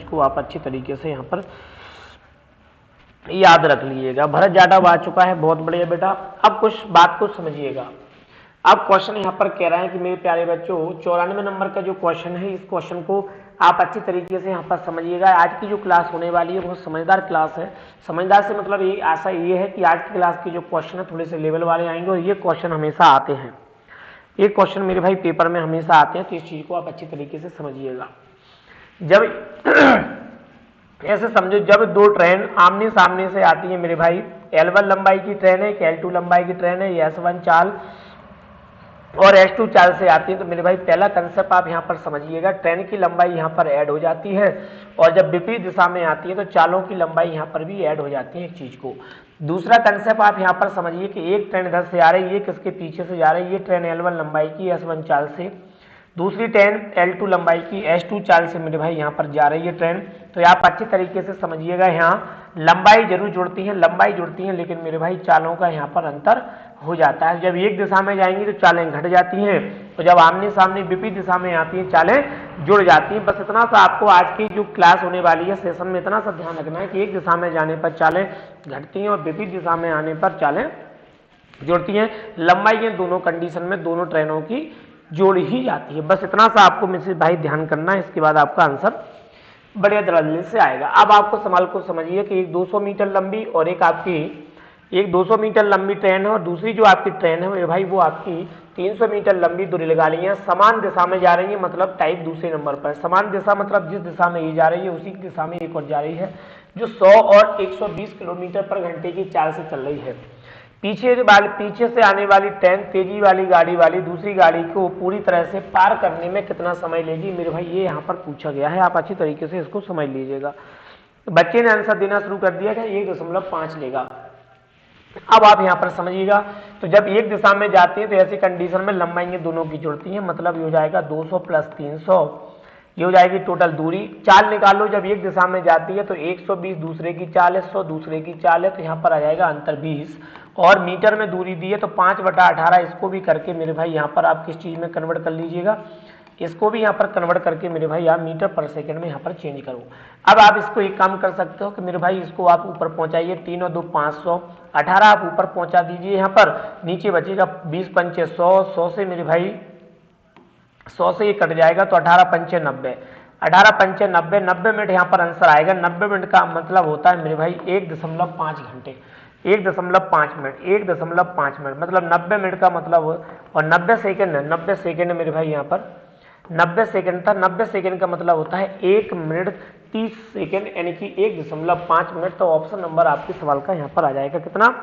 को आप अच्छी तरीके से यहाँ पर याद रख लीजिएगा। भरत जाटव आ चुका है, बहुत बढ़िया बेटा। अब कुछ बात को समझिएगा। अब क्वेश्चन यहाँ पर कह रहा है कि मेरे प्यारे बच्चों 94 नंबर का जो क्वेश्चन है, इस क्वेश्चन को आप अच्छी तरीके से यहाँ पर समझिएगा। आज की जो क्लास होने वाली है बहुत समझदार क्लास है। समझदार से मतलब ये आशा ये है कि आज की क्लास की जो क्वेश्चन है थोड़े से लेवल वाले आएंगे, और ये क्वेश्चन हमेशा आते हैं, ये क्वेश्चन मेरे भाई पेपर में हमेशा आते हैं, तो इस चीज को आप अच्छी तरीके से समझिएगा। जब ऐसे समझो, जब दो ट्रेन आमने सामने से आती है मेरे भाई, L1 लंबाई की ट्रेन है, L2 लंबाई की ट्रेन है, S1 चाल और S2 चाल से आती है, तो मेरे भाई पहला कंसेप्ट आप यहाँ पर समझिएगा, ट्रेन की लंबाई यहाँ पर ऐड हो जाती है, और जब विपरीत दिशा में आती है तो चालों की लंबाई यहाँ पर भी ऐड हो जाती है एक चीज को। दूसरा कंसेप्ट आप यहाँ पर समझिए कि एक ट्रेन इधर से आ रही है, ये किसके पीछे से जा रही है, ये ट्रेन L1 लंबाई की S1 चाल से, दूसरी ट्रेन L2 लंबाई की S2 चाल से मेरे भाई यहाँ पर जा रही है ट्रेन। तो आप अच्छी तरीके से समझिएगा, यहाँ लंबाई जरूर जुड़ती है, लंबाई जुड़ती है, लेकिन मेरे भाई चालों का यहाँ पर अंतर हो जाता है। जब एक दिशा में जाएंगी तो चालें घट जाती हैं, तो जब आमने सामने विपरीत दिशा में आती हैं चालें जुड़ जाती हैं। बस इतना सा आपको आज की जो क्लास होने वाली है सेशन में इतना सा ध्यान रखना है कि एक दिशा में जाने पर चालें घटती हैं और विपरीत दिशा में आने पर चालें जुड़ती हैं। लंबाई है दोनों कंडीशन में दोनों ट्रेनों की जोड़ ही जाती है। बस इतना सा आपको मिसेज भाई ध्यान करना है, इसके बाद आपका आंसर बढ़िया दरअसल से आएगा। अब आपको सवाल को समझिए कि एक 200 मीटर लंबी और एक 200 मीटर लंबी ट्रेन है, और दूसरी जो आपकी ट्रेन है मेरे भाई वो आपकी 300 मीटर लंबी दो रेलगाड़ियां समान दिशा में जा रही है, मतलब टाइप दूसरे नंबर पर। समान दिशा मतलब जिस दिशा में ये जा रही है उसी की दिशा में एक और जा रही है, जो 100 और 120 किलोमीटर पर घंटे की चाल से चल रही है। पीछे से आने वाली ट्रेन तेजी वाली गाड़ी वाली दूसरी गाड़ी को पूरी तरह से पार करने में कितना समय लेगी, मेरे भाई ये यहाँ पर पूछा गया है, आप अच्छी तरीके से इसको समझ लीजिएगा। बच्चे ने आंसर देना शुरू कर दिया कि 1.5 लेगा। अब आप यहाँ पर समझिएगा, तो जब एक दिशा में जाती है तो ऐसी कंडीशन में लंबाई दोनों की जुड़ती हैं, मतलब ये हो जाएगा 200 प्लस 300, ये हो जाएगी टोटल दूरी। चाल निकालो, जब एक दिशा में जाती है तो 120 दूसरे की चाल है, 100 दूसरे की चाल है, तो यहाँ पर आ जाएगा अंतर 20, और मीटर में दूरी दी है तो 5/18। इसको भी करके मेरे भाई यहाँ पर आप किस चीज में कन्वर्ट कर लीजिएगा, इसको भी यहाँ पर कन्वर्ट करके मेरे भाई आप मीटर पर सेकंड में यहाँ पर चेंज करो। अब आप इसको एक काम कर सकते हो कि मेरे भाई इसको आप ऊपर पहुंचाइए, 3 और 2 500, 18 आप ऊपर पहुंचा दीजिए, यहाँ पर नीचे बचेगा 20 पंचे 100, 100 से मेरे भाई 100 से ये कट जाएगा तो 18 पंचे 90, 18 पंचे 90, 90 मिनट यहाँ पर आंसर आएगा। 90 मिनट का मतलब होता है मेरे भाई 1.5 घंटे, 1.5 मिनट, 1.5 मिनट मतलब 90 मिनट का मतलब, और 90 सेकेंड है, 90 सेकेंड मेरे भाई यहाँ पर 90 सेकेंड था। 90 सेकेंड का मतलब होता है 1 मिनट 30 सेकेंड, यानी कि 1.5 मिनट। तो ऑप्शन नंबर आपके सवाल का यहाँ पर आ जाएगा कितना,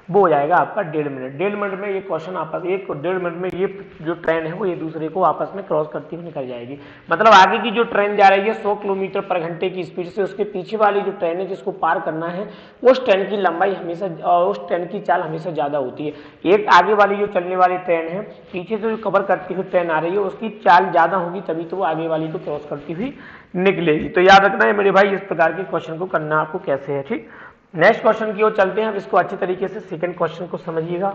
वो हो जाएगा आपका 1.5 मिनट। 1.5 मिनट में ये क्वेश्चन आपस 1.5 मिनट में ये जो ट्रेन है वो ये दूसरे को आपस में क्रॉस करती हुई निकल जाएगी। मतलब आगे की जो ट्रेन जा रही है 100 किलोमीटर पर घंटे की स्पीड से, उसके पीछे वाली जो ट्रेन है जिसको पार करना है उस ट्रेन की लंबाई हमेशा, उस ट्रेन की चाल हमेशा ज्यादा होती है। एक आगे वाली जो चलने वाली ट्रेन है, पीछे से जो कवर करती हुई ट्रेन आ रही है उसकी चाल ज्यादा होगी, तभी तो वो आगे वाली को क्रॉस करती हुई निकलेगी। तो याद रखना है मेरे भाई इस प्रकार के क्वेश्चन को करना आपको कैसे है, ठीक। नेक्स्ट क्वेश्चन की ओर चलते हैं, अब इसको अच्छी तरीके से सेकंड क्वेश्चन को समझिएगा।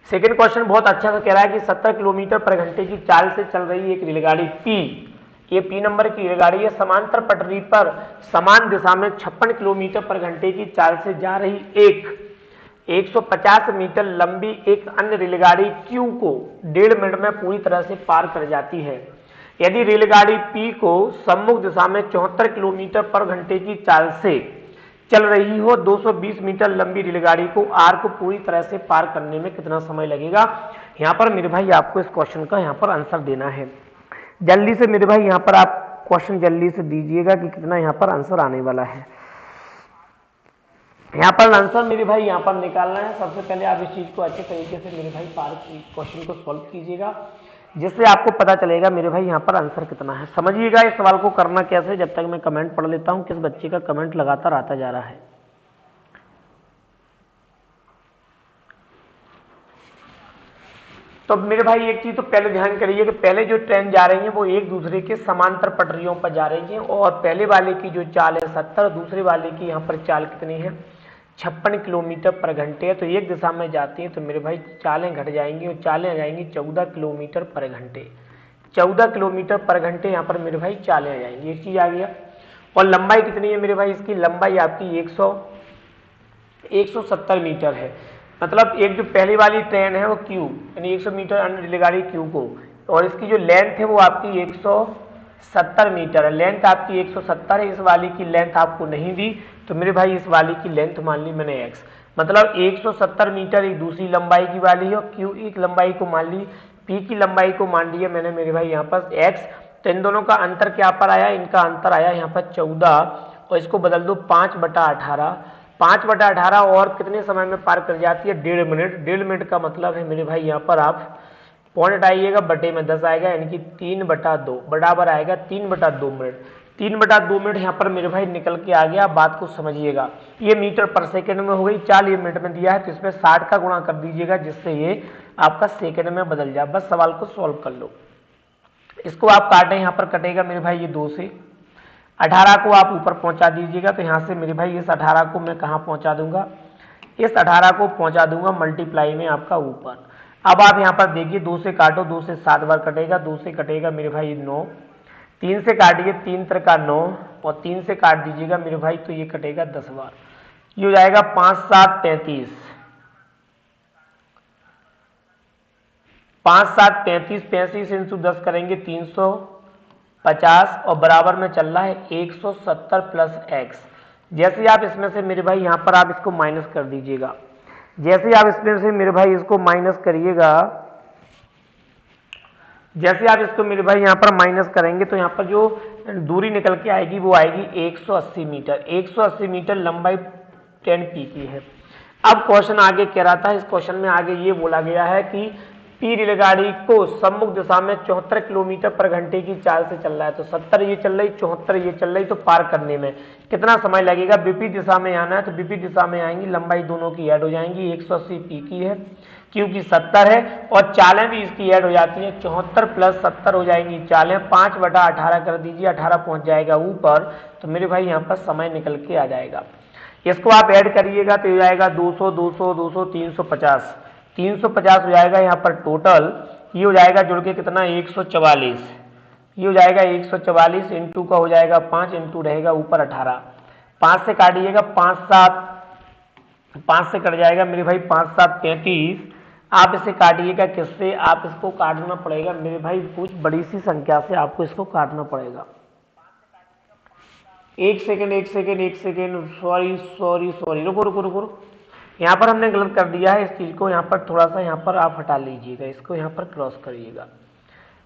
सेकंड क्वेश्चन बहुत अच्छा सा कह रहा है कि 70 किलोमीटर पर घंटे की चाल से चल रही एक रेलगाड़ी P, ये P नंबर की रेलगाड़ी है, समांतर पटरी पर समान दिशा में 56 किलोमीटर पर घंटे की चाल से जा रही एक 150 मीटर लंबी एक अन्य रेलगाड़ी Q को 1.5 मिनट में पूरी तरह से पार कर जाती है। यदि रेलगाड़ी P को सम्मुख दिशा में 74 किलोमीटर पर घंटे की चाल से चल रही हो, 220 मीटर लंबी रेलगाड़ी को R को पूरी तरह से पार करने में कितना समय लगेगा। यहाँ पर मेरे भाई आपको इस क्वेश्चन का यहाँ पर आंसर देना है। जल्दी से मेरे भाई यहाँ पर आप क्वेश्चन जल्दी से दीजिएगा कि कितना यहाँ पर आंसर आने वाला है। यहाँ पर आंसर मेरे भाई यहाँ पर निकालना है। सबसे पहले आप इस चीज को अच्छे तरीके से मेरे भाई क्वेश्चन को सॉल्व कीजिएगा, जिससे आपको पता चलेगा मेरे भाई यहाँ पर आंसर कितना है। समझिएगा इस सवाल को करना कैसे, जब तक मैं कमेंट पढ़ लेता हूँ किस बच्चे का कमेंट लगातार आता जा रहा है। तो मेरे भाई एक चीज तो पहले ध्यान करिए कि पहले जो ट्रेन जा रही है वो एक दूसरे के समांतर पटरियों पर जा रही है, और पहले वाले की जो चाल है 70, दूसरे वाले की यहाँ पर चाल कितनी है 56 किलोमीटर पर घंटे है। तो एक दिशा में जाती है तो मेरे भाई चालें घट जाएंगी और चालें आ जाएंगी 14 किलोमीटर पर घंटे, 14 किलोमीटर पर घंटे यहाँ पर मेरे भाई चालें आ जाएंगी, एक चीज आ गया। और लंबाई कितनी है मेरे भाई, इसकी लंबाई आपकी 170 मीटर है। मतलब एक जो पहली वाली ट्रेन है वो क्यू यानी 100 मीटर अन्य रेलगाड़ी क्यू को, और इसकी जो लेंथ है वो आपकी 170 मीटर है। लेंथ आपकी 170 है, इस वाली की लेंथ आपको नहीं दी तो मेरे भाई इस वाली की लेंथ मान ली मैंने x, मतलब 170 मीटर एक दूसरी लंबाई की वाली है और क्यू एक लंबाई को मान ली, p की लंबाई को मान लिया मैंने मेरे भाई यहाँ पर x। तो इन दोनों का अंतर क्या पर आया, इनका अंतर आया यहाँ पर 14 और इसको बदल दो 5/18, 5/18 और कितने समय में पार कर जाती है, 1.5 मिनट। 1.5 मिनट का मतलब है मेरे भाई यहाँ पर आप पॉइंट हटाइएगा, बटे में 10 आएगा यानी कि 3/2 बराबर आएगा 3/2 मिनट। 3/2 मिनट यहाँ पर मेरे भाई निकल के आ गया। बात को समझिएगा, ये मीटर पर सेकंड में हो गई, 40 मिनट में दिया है तो इसमें 60 का गुणा कर दीजिएगा जिससे ये आपका सेकंड में बदल जाए। बस सवाल को सॉल्व कर लो। इसको आप काटें, यहाँ पर कटेगा मेरे भाई ये 2 से, 18 को आप ऊपर पहुंचा दीजिएगा तो यहाँ से मेरे भाई इस 18 को मैं कहाँ पहुंचा दूंगा, इस 18 को पहुंचा दूंगा मल्टीप्लाई में आपका ऊपर। अब आप यहाँ पर देखिए 2 से काटो, 2 से 7 बार कटेगा, 2 से कटेगा मेरे भाई 9, 3 से काटिए 3 3 का 9 और 3 से काट दीजिएगा मेरे भाई तो ये कटेगा 10 बार। ये हो जाएगा 5 7 35, 5 7 35, 35 इंटू 10 करेंगे 350 और बराबर में चल रहा है 170 प्लस x। जैसे ही आप इसमें से मेरे भाई यहाँ पर आप इसको माइनस कर दीजिएगा, जैसे ही आप इसमें से मेरे भाई इसको माइनस करिएगा, जैसे आप इसको मेरे भाई यहाँ पर माइनस करेंगे तो यहाँ पर जो दूरी निकल के आएगी वो आएगी 180 मीटर। 180 मीटर लंबाई 10p की है। अब क्वेश्चन आगे कह रहा था, इस क्वेश्चन में आगे ये बोला गया है कि p रेलगाड़ी को सम्मुख दिशा में 74 किलोमीटर पर घंटे की चाल से चल रहा है, तो 70 ये चल रही, 74 ये चल रही, तो पार करने में कितना समय लगेगा। विपरीत दिशा में आना है तो विपरीत दिशा में आएंगी, लंबाई दोनों की ऐड हो जाएंगी, 180 p की है क्योंकि 70 है और चालें भी इसकी ऐड हो जाती हैं, 74 प्लस 70 हो जाएंगी चालें, 5/18 कर दीजिए, 18 पहुंच जाएगा ऊपर तो मेरे भाई यहाँ पर समय निकल के आ जाएगा। इसको आप ऐड करिएगा तो हो जाएगा 200 200 200 350, 350 हो जाएगा यहाँ पर टोटल। ये हो जाएगा जुड़ के कितना 144, ये हो जाएगा 144 इंटू का हो जाएगा 5 इंटू रहेगा ऊपर 18, 5 से काटिएगा 5 7, 5 से कट जाएगा मेरे भाई 5 7 35। आप इसे काटिएगा किससे, आप इसको काटना पड़ेगा मेरे भाई कुछ बड़ी सी संख्या से आपको इसको काटना पड़ेगा। एक सेकेंड सॉरी रुको, यहाँ पर हमने गलत कर दिया है इस चीज को, यहाँ पर थोड़ा सा यहाँ पर आप हटा लीजिएगा, इसको यहाँ पर क्रॉस करिएगा,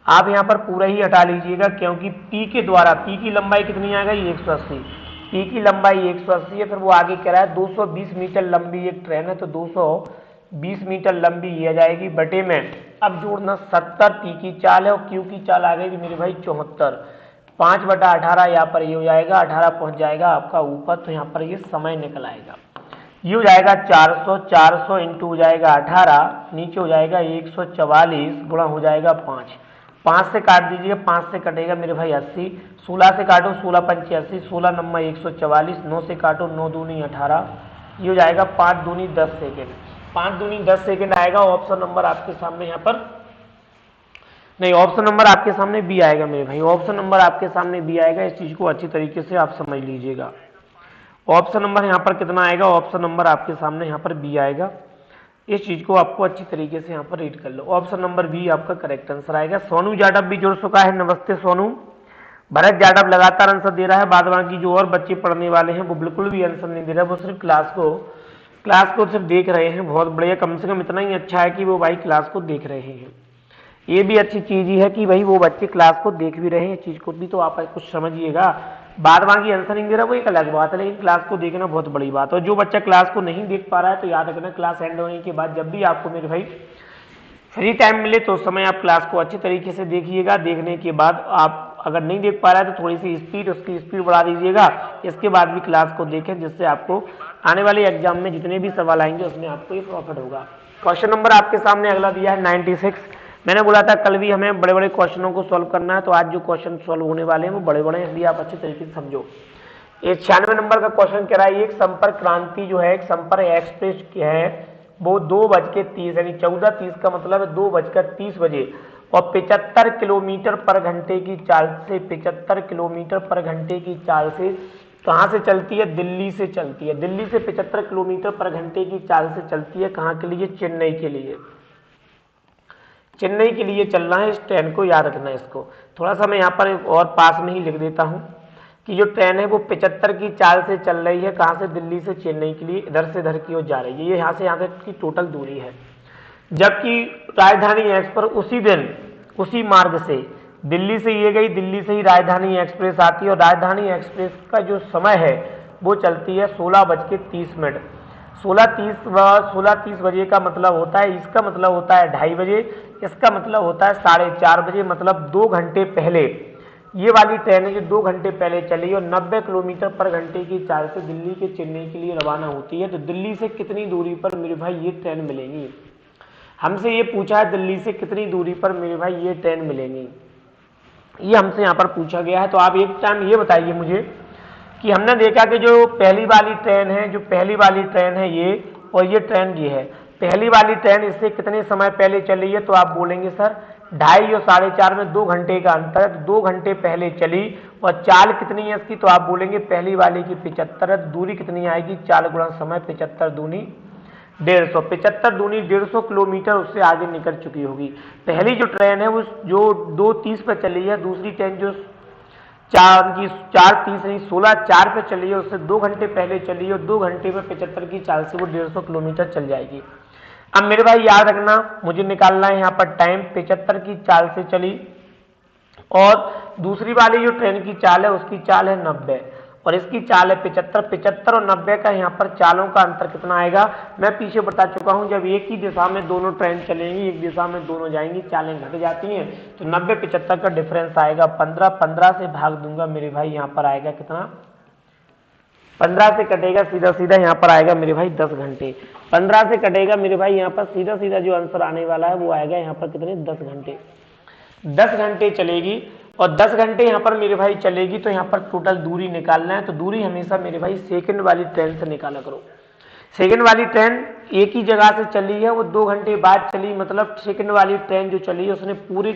आप यहाँ पर पूरा ही हटा लीजिएगा क्योंकि p के द्वारा, p की लंबाई कितनी आ गई 180, p की लंबाई 180 है। फिर वो आगे कह रहा है 220 मीटर लंबी एक ट्रेन है तो 220 मीटर लंबी ये आ जाएगी बटे में, अब जोड़ना 70 p की चाल है और q की चाल आ गई मेरे भाई 74, 5/18 यहाँ पर ये हो जाएगा, 18 पहुंच जाएगा आपका ऊपर तो यहाँ पर ये समय निकल आएगा। ये हो जाएगा 400, 400 इंटू हो जाएगा 18, नीचे हो जाएगा 144 गुणा हो जाएगा 5, 5 से काट दीजिए, 5 से कटेगा मेरे भाई 80, 16 से काटो 16 पंचे 80, 16 नंबर 144, 9 से काटो 9 दूनी 18, ये हो जाएगा 5 दूनी 10 सेकेंड, 5 दूनी 10 सेकेंड आएगा। ऑप्शन नंबर आपके सामने यहाँ पर नहीं, ऑप्शन नंबर आपके सामने बी आएगा मेरे भाई, ऑप्शन नंबर आपके सामने बी आएगा। इस चीज को अच्छी तरीके से आप समझ लीजिएगा। ऑप्शन नंबर यहाँ पर कितना आएगा, ऑप्शन नंबर आपके सामने यहाँ पर बी आएगा। इस चीज को आपको अच्छी तरीके से यहाँ पर रीड कर लो, ऑप्शन नंबर बी आपका करेक्ट आंसर आएगा। सोनू जाटव भी जुड़ चुका है, नमस्ते सोनू। भरत जाटव लगातार आंसर दे रहा है, बाद बाकी जो और बच्चे पढ़ने वाले हैं वो बिल्कुल भी आंसर नहीं दे रहे, वो सिर्फ क्लास को सिर्फ देख रहे हैं। बहुत बढ़िया, कम से कम इतना ही अच्छा है कि वो भाई क्लास को देख रहे हैं। ये भी अच्छी चीज ही है कि भाई वो बच्चे क्लास को देख भी रहे हैं, चीज को भी तो आप कुछ समझिएगा। बाद बाकी आंसर नहीं दे रहा वो एक अलग बात है, लेकिन क्लास को देखना बहुत बड़ी बात है। और जो बच्चा क्लास को नहीं देख पा रहा है तो याद रखना, क्लास एंड होने के बाद जब भी आपको मेरे भाई फ्री टाइम मिले तो उस समय आप क्लास को अच्छी तरीके से देखिएगा। देखने के बाद आप अगर नहीं देख पा रहा है तो थोड़ी सी उसकी स्पीड बढ़ा दीजिएगा, इसके बाद भी क्लास को देखें, जिससे आपको आने वाले एग्जाम में जितने भी सवाल आएंगे उसमें आपको ये प्रॉफिट होगा। क्वेश्चन नंबर आपके सामने अगला दिया है 96। मैंने बोला था कल भी हमें बड़े बड़े क्वेश्चनों को सॉल्व करना है, तो आज जो क्वेश्चन सॉल्व होने वाले हैं वो बड़े बड़े हैं, इसलिए आप अच्छे तरीके से समझो। ये 96 नंबर का क्वेश्चन कह रहा है, एक संपर्क क्रांति जो है, एक संपर्क एक्सप्रेस है वो 2:30 यानी 14:30 का मतलब है 2:30 बजे और 75 किलोमीटर पर घंटे की चाल से 75 किलोमीटर पर घंटे की चाल से कहां से चलती है? दिल्ली से चलती है। दिल्ली से 75 किलोमीटर पर घंटे की चाल से चलती है कहां के लिए? चेन्नई के लिए। चेन्नई के लिए चलना है इस ट्रेन को, याद रखना है इसको। थोड़ा सा मैं यहाँ पर और पास में ही लिख देता हूँ कि जो ट्रेन है वो 75 की चाल से चल रही है कहां से? दिल्ली से चेन्नई के लिए, इधर से इधर की ओर जा रही है। ये यहाँ से की टोटल दूरी है। जबकि राजधानी एक्सप्रेस उसी दिन उसी मार्ग से दिल्ली से ये गई, दिल्ली से ही राजधानी एक्सप्रेस आती है और राजधानी एक्सप्रेस का जो समय है वो चलती है 16:30। 16:30 बजे का मतलब होता है, इसका मतलब होता है 2:30 बजे, इसका मतलब होता है 4:30 बजे, मतलब 2 घंटे पहले ये वाली ट्रेन है जो 2 घंटे पहले चली और 90 किलोमीटर पर घंटे की चाल से दिल्ली के चेन्नई के लिए रवाना होती है। तो दिल्ली से कितनी दूरी पर मेरे भाई ये ट्रेन मिलेंगी? हमसे ये पूछा है दिल्ली से कितनी दूरी पर मेरे भाई ये ट्रेन मिलेंगी, ये हमसे यहाँ पर पूछा गया है। तो आप एक टाइम ये बताइए मुझे कि हमने देखा कि जो पहली वाली ट्रेन है, जो पहली वाली ट्रेन है ये, और ये ट्रेन ये है, पहली वाली ट्रेन इससे कितने समय पहले चली है? तो आप बोलेंगे सर 2:30 और 4:30 में 2 घंटे का अंतर है, तो 2 घंटे पहले चली। और चाल कितनी है इसकी? तो आप बोलेंगे पहली वाली की 75 है, दूरी कितनी आएगी? 4 गुणा समय 75 दूनी 150, 75 दूनी 150 किलोमीटर उससे आगे निकल चुकी होगी। पहली जो ट्रेन है वो जो 2:30 पे चली है, दूसरी ट्रेन जो 4:30 नहीं 16:04 पे चली है, उससे 2 घंटे पहले चली है और 2 घंटे में 75 की चाल से वो 150 किलोमीटर चल जाएगी। अब मेरे भाई याद रखना, मुझे निकालना है यहाँ पर टाइम। 75 की चाल से चली और दूसरी वाली जो ट्रेन की चाल है उसकी चाल है 90 और इसकी चाल है 75। 75 और 90 का यहाँ पर चालों का अंतर कितना आएगा? मैं पीछे बता चुका हूँ, जब एक ही दिशा में दोनों ट्रेन चलेंगी, एक दिशा में दोनों जाएंगी, चालें घट जाती हैं, तो 90-75 का डिफरेंस आएगा 15। 15 से भाग दूंगा मेरे भाई, यहाँ पर आएगा कितना? 15 से कटेगा सीधा सीधा यहाँ पर आएगा मेरे भाई 10 घंटे। 15 से कटेगा मेरे भाई यहाँ पर सीधा सीधा जो आंसर आने वाला है वो आएगा यहाँ पर कितने? 10 घंटे। 10 घंटे चलेगी और 10 घंटे यहाँ पर मेरे भाई चलेगी, तो यहाँ पर टोटल दूरी निकालना है। तो दूरी हमेशा मेरे भाई सेकंड वाली ट्रेन से निकाला करो। सेकंड वाली ट्रेन एक ही जगह से चली है, वो 2 घंटे बाद चली, मतलब सेकंड वाली ट्रेन जो चली है उसने पूरी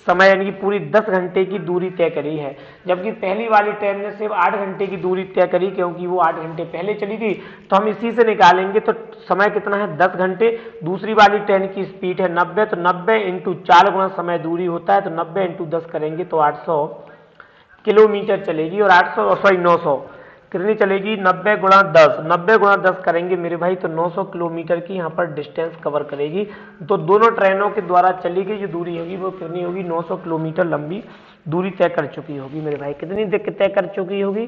समय यानी कि पूरी 10 घंटे की दूरी तय करी है, जबकि पहली वाली ट्रेन ने सिर्फ 8 घंटे की दूरी तय करी, क्योंकि वो 8 घंटे पहले चली थी। तो हम इसी से निकालेंगे, तो समय कितना है? 10 घंटे। दूसरी वाली ट्रेन की स्पीड है 90, तो 90 इंटू 4 गुना समय दूरी होता है, तो 90 इंटू 10 करेंगे तो 800 किलोमीटर चलेगी और 900 कितनी चलेगी? 90 गुणा 10, 90 गुणा 10 करेंगे मेरे भाई तो 900 किलोमीटर की यहाँ पर डिस्टेंस कवर करेगी। तो दोनों ट्रेनों के द्वारा चली गई जो दूरी होगी वो कितनी होगी? 900 किलोमीटर लंबी दूरी तय कर चुकी होगी मेरे भाई। कितनी तय कर चुकी होगी?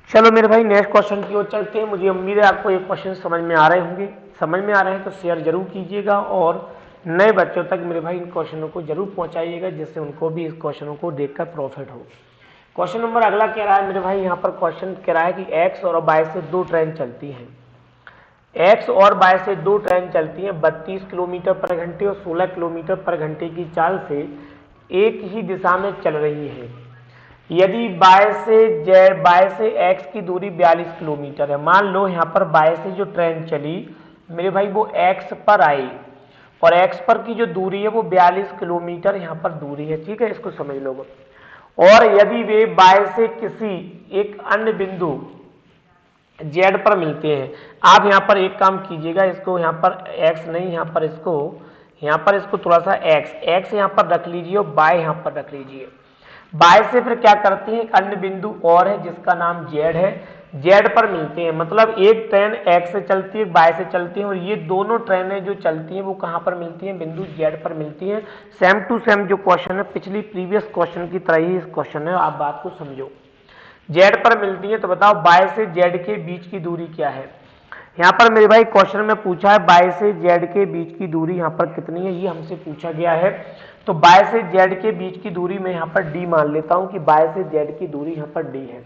चलो मेरे भाई नेक्स्ट क्वेश्चन की ओर चलते हैं। मुझे उम्मीद है आपको ये क्वेश्चन समझ में आ रहे होंगे। समझ में आ रहे हैं तो शेयर जरूर कीजिएगा और नए बच्चों तक मेरे भाई इन क्वेश्चनों को जरूर पहुंचाइएगा, जिससे उनको भी इस क्वेश्चनों को देखकर प्रॉफिट हो। क्वेश्चन नंबर अगला कह रहा है मेरे भाई, यहाँ पर क्वेश्चन कह रहा है कि एक्स और वाई से 2 ट्रेन चलती हैं। एक्स और वाई से 2 ट्रेन चलती हैं 32 किलोमीटर पर घंटे और 16 किलोमीटर पर घंटे की चाल से एक ही दिशा में चल रही है। यदि बाय से एक्स की दूरी 42 किलोमीटर है। मान लो यहाँ पर बाय से जो ट्रेन चली मेरे भाई वो एक्स पर आई और एक्स पर की जो दूरी है वो 42 किलोमीटर यहाँ पर दूरी है, ठीक है, इसको समझ लो। और यदि वे बाय से किसी एक अन्य बिंदु जेड पर मिलते हैं, आप यहाँ पर एक काम कीजिएगा, इसको यहाँ पर एक्स नहीं, यहाँ पर इसको थोड़ा सा एक्स यहाँ पर रख लीजिए और बाय यहाँ पर रख लीजिए। बाय से फिर क्या करते हैं, एक अन्य बिंदु और है जिसका नाम जेड है, जेड पर मिलते हैं। मतलब एक ट्रेन एक्स से चलती है, बाय से चलती है और ये दोनों ट्रेनें जो चलती हैं वो कहां पर मिलती हैं? बिंदु जेड पर मिलती हैं। सेम टू सेम जो क्वेश्चन है पिछली प्रीवियस क्वेश्चन की तरह ही इस क्वेश्चन है, आप बात को समझो। जेड पर मिलती है, तो बताओ बाय से जेड के बीच की दूरी क्या है? यहाँ पर मेरे भाई क्वेश्चन में पूछा है बाय से जेड के बीच की दूरी यहाँ पर कितनी है, ये हमसे पूछा गया है। तो बाय से जेड के बीच की दूरी में यहाँ पर डी मान लेता हूं कि बाय से जेड की दूरी यहाँ पर डी है।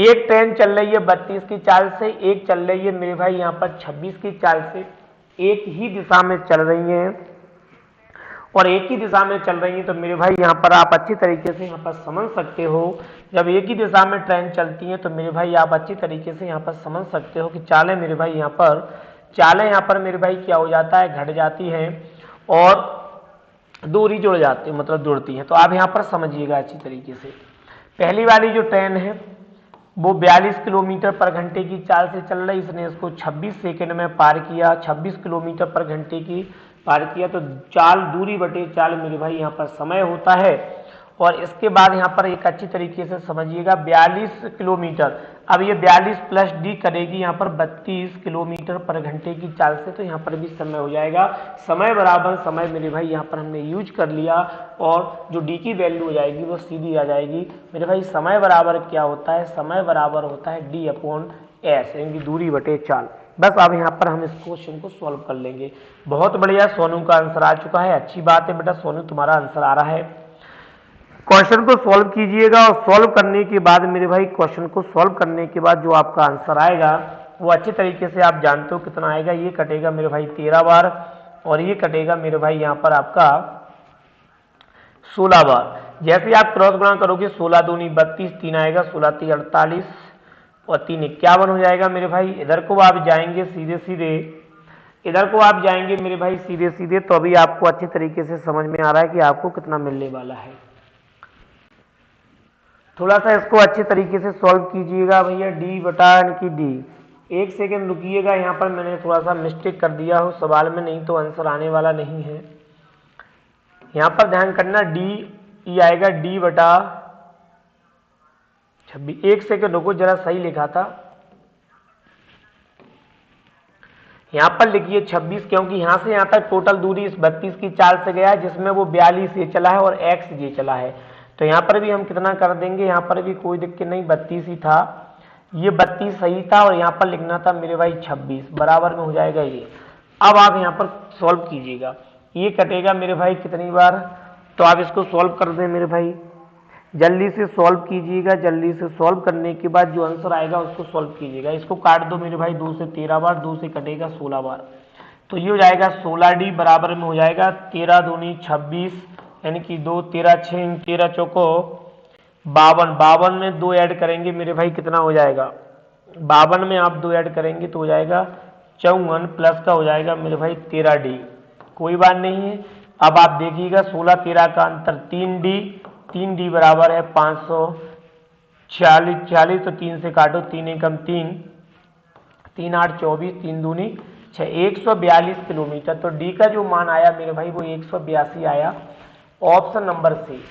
एक ट्रेन चल रही है 32 की चाल से, एक चल रही है मेरे भाई यहाँ पर 26 की चाल से, एक ही दिशा में चल रही हैं और एक ही दिशा में चल रही हैं, तो मेरे भाई यहाँ पर आप अच्छी तरीके से यहाँ पर समझ सकते हो, जब एक ही दिशा में ट्रेन चलती है तो मेरे भाई आप अच्छी तरीके से यहाँ पर समझ सकते हो कि चालें मेरे भाई यहाँ पर मेरे भाई क्या हो जाता है, घट जाती है और दूरी जुड़ जाती है, मतलब जुड़ती है। तो आप यहाँ पर समझिएगा अच्छी तरीके से। पहली वाली जो ट्रेन है वो 42 किलोमीटर पर घंटे की चाल से चल रही, इसने इसको 26 सेकंड में पार किया, 26 किलोमीटर पर घंटे की पार किया। तो चाल दूरी बटे चाल मेरे भाई यहाँ पर समय होता है। और इसके बाद यहाँ पर एक अच्छी तरीके से समझिएगा 42 किलोमीटर, अब ये 42 प्लस डी करेगी यहाँ पर 32 किलोमीटर पर घंटे की चाल से, तो यहाँ पर भी समय हो जाएगा। समय बराबर समय मेरे भाई यहाँ पर हमने यूज कर लिया और जो डी की वैल्यू हो जाएगी वो सीधी आ जाएगी। मेरे भाई समय बराबर क्या होता है, समय बराबर होता है डी अपॉन एस, यानी दूरी बटे चाल। बस अब यहाँ पर हम इस क्वेश्चन को सॉल्व कर लेंगे। बहुत बढ़िया, सोनू का आंसर आ चुका है, अच्छी बात है बेटा सोनू, तुम्हारा आंसर आ रहा है। क्वेश्चन को सॉल्व कीजिएगा और सॉल्व करने के बाद मेरे भाई क्वेश्चन को सॉल्व करने के बाद जो आपका आंसर आएगा वो अच्छी तरीके से आप जानते हो कितना आएगा। ये कटेगा मेरे भाई 13 बार और ये कटेगा मेरे भाई यहाँ पर आपका 16 बार। जैसे आप क्रॉस गुणा करोगे 16 दूनी 32, 3 आएगा, 16 3 48 और 3 51 हो जाएगा मेरे भाई। इधर को आप जाएंगे सीधे सीधे, इधर को आप जाएंगे मेरे भाई सीधे सीधे, तो अभी आपको अच्छी तरीके से समझ में आ रहा है कि आपको कितना मिलने वाला है। थोड़ा सा इसको अच्छे तरीके से सॉल्व कीजिएगा भैया, डी बटा यानी डी। एक सेकेंड रुकिएगा, यहाँ पर मैंने थोड़ा सा मिस्टेक कर दिया हो सवाल में, नहीं तो आंसर आने वाला नहीं है। यहाँ पर ध्यान करना, डी ई आएगा डी बटा 26। एक सेकेंड रुको, जरा सही लिखा था, यहाँ पर लिखिए 26, क्योंकि यहाँ से यहाँ तक टोटल दूरी इस 32 की चाल से गया है, जिसमें वो 42 ये चला है और x ये चला है। तो यहाँ पर भी हम कितना कर देंगे, यहाँ पर भी कोई दिक्कत नहीं, 32 ही था, ये 32 सही था और यहाँ पर लिखना था मेरे भाई 26, बराबर में हो जाएगा ये। अब आप यहाँ पर सॉल्व कीजिएगा, ये कटेगा मेरे भाई कितनी बार, तो आप इसको सॉल्व कर दें मेरे भाई, जल्दी से सॉल्व कीजिएगा। जल्दी से सॉल्व करने के बाद जो आंसर आएगा उसको सॉल्व कीजिएगा। इसको काट दो मेरे भाई, 2 से 13 बार, 2 से कटेगा 16 बार, तो ये हो जाएगा 16D बराबर में हो जाएगा 13 दूनी 26, यानी कि 2 13 6 13 चौको 52, 52 में 2 ऐड करेंगे मेरे भाई कितना हो जाएगा, 52 में आप 2 ऐड करेंगे तो हो जाएगा 54, प्लस का हो जाएगा मेरे भाई 13D। कोई बात नहीं है, अब आप देखिएगा 16 13 का अंतर 3D बराबर है 546, 46 तो 3 से काटो, 3 एकम 3, 3 8 24, 3 दूनी 6, 142 किलोमीटर। तो डी का जो मान आया मेरे भाई वो 182 आया, ऑप्शन नंबर सी।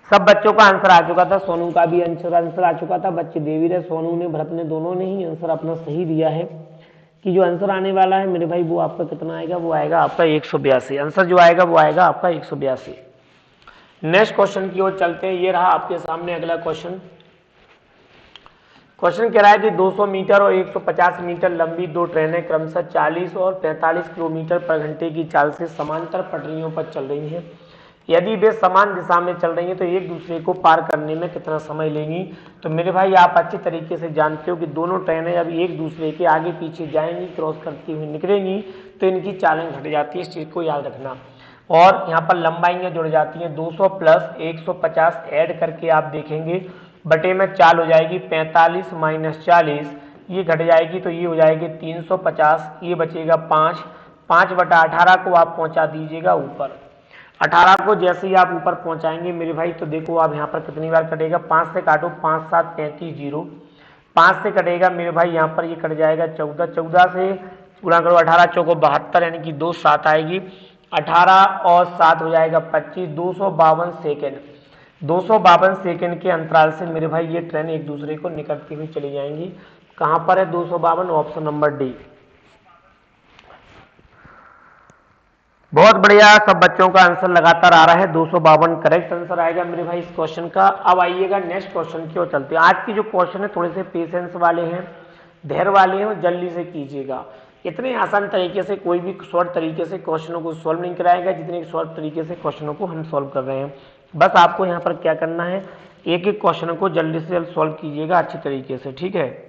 सब बच्चों का आंसर आ चुका था, सोनू का भी आंसर आ चुका था, बच्चे दे भी रहे, सोनू ने भरत ने दोनों ने ही आंसर अपना सही दिया है कि जो आंसर आने वाला है मेरे भाई वो आपका कितना आएगा, वो आएगा आपका 182। आंसर जो आएगा वो आएगा आपका 182। नेक्स्ट क्वेश्चन की ओर चलते हैं, ये रहा आपके सामने अगला क्वेश्चन। क्वेश्चन कह रहा है कि 200 मीटर और 150 मीटर लंबी दो ट्रेनें क्रमशः 40 और 45 किलोमीटर पर घंटे की चाल से समांतर पटरियों पर चल रही हैं। यदि वे समान दिशा में चल रही हैं तो एक दूसरे को पार करने में कितना समय लेंगी। तो मेरे भाई आप अच्छी तरीके से जानते हो कि दोनों ट्रेनें जब एक दूसरे के आगे पीछे जाएंगी, क्रॉस करती हुई निकलेंगी, तो इनकी चालें घट जाती है, इस चीज़ को याद रखना। और यहाँ पर लंबाइयाँ जुड़ जाती हैं, 200 प्लस 150 ऐड करके आप देखेंगे बटे में चाल हो जाएगी 45 माइनस 40, ये घट जाएगी तो ये हो जाएगी 350, ये बचेगा 5, 5 बटा 18 को आप पहुंचा दीजिएगा ऊपर। 18 को जैसे ही आप ऊपर पहुंचाएंगे मेरे भाई तो देखो आप यहाँ पर कितनी बार कटेगा, 5 से काटो, 5 7 35 0, 5 से कटेगा मेरे भाई यहाँ पर ये कट जाएगा 14, 14 से गुणा करो 18 चौको 72, यानी कि 2 7 आएगी, 18 और 7 हो जाएगा 25, 252 सेकेंड। 252 सेकेंड के अंतराल से मेरे भाई ये ट्रेन एक दूसरे को निकलती हुई चली जाएंगी। कहां पर है 252, ऑप्शन नंबर डी। बहुत बढ़िया, सब बच्चों का आंसर लगातार आ रहा है, 252 करेक्ट आंसर आएगा मेरे भाई इस क्वेश्चन का। अब आइएगा नेक्स्ट क्वेश्चन की ओर चलते हैं। आज की जो क्वेश्चन है थोड़े से पेशेंस वाले हैं, धैर्य वाले हैं, जल्दी से कीजिएगा। इतने आसान तरीके से कोई भी शॉर्ट तरीके से क्वेश्चनों को सॉल्व नहीं कराएगा जितने शॉर्ट तरीके से क्वेश्चनों को हम सॉल्व कर रहे हैं। बस आपको यहाँ पर क्या करना है, एक एक क्वेश्चन को जल्दी से जल्द सॉल्व कीजिएगा अच्छी तरीके से, ठीक है।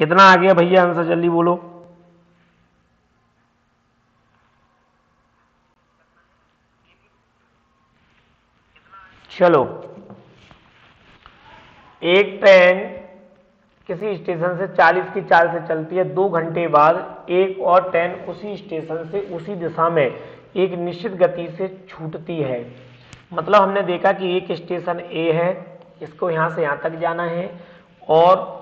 कितना आ गया भैया आंसर जल्दी बोलो। चलो, एक ट्रेन किसी स्टेशन से 40 की चाल से चलती है, 2 घंटे बाद एक और ट्रेन उसी स्टेशन से उसी दिशा में एक निश्चित गति से छूटती है। मतलब हमने देखा कि एक स्टेशन ए है, इसको यहां से यहां तक जाना है, और